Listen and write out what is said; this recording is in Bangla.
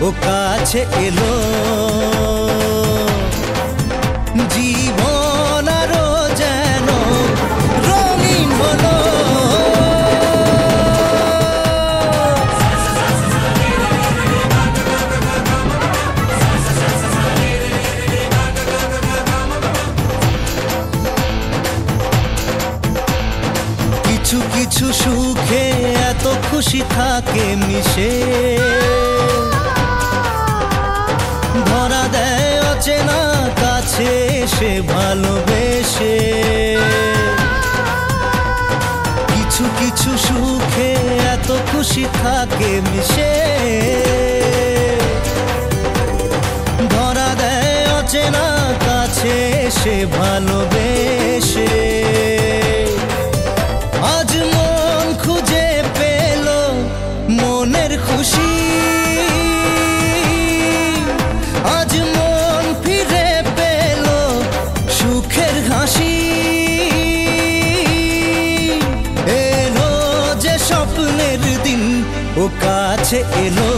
ও কাছে এলো, জীবন আরো যেন রঙিন হলো। কিছু কিছু সুখে এত খুশি থাকে মিশে, ধরা দেয় অচেনা কাছে এসে ভালোবেসে। কিছু কিছু সুখে এত খুশি থাকে মিশে, ধরা দেয় অচেনা কাছে এসে ভালোবেসে। আজ মন খুঁজে পেল মনের খুশি, আজ মন ফিরে পেল সুখের হাসি। এলো যে স্বপ্নের দিন, ও কাছে এলো।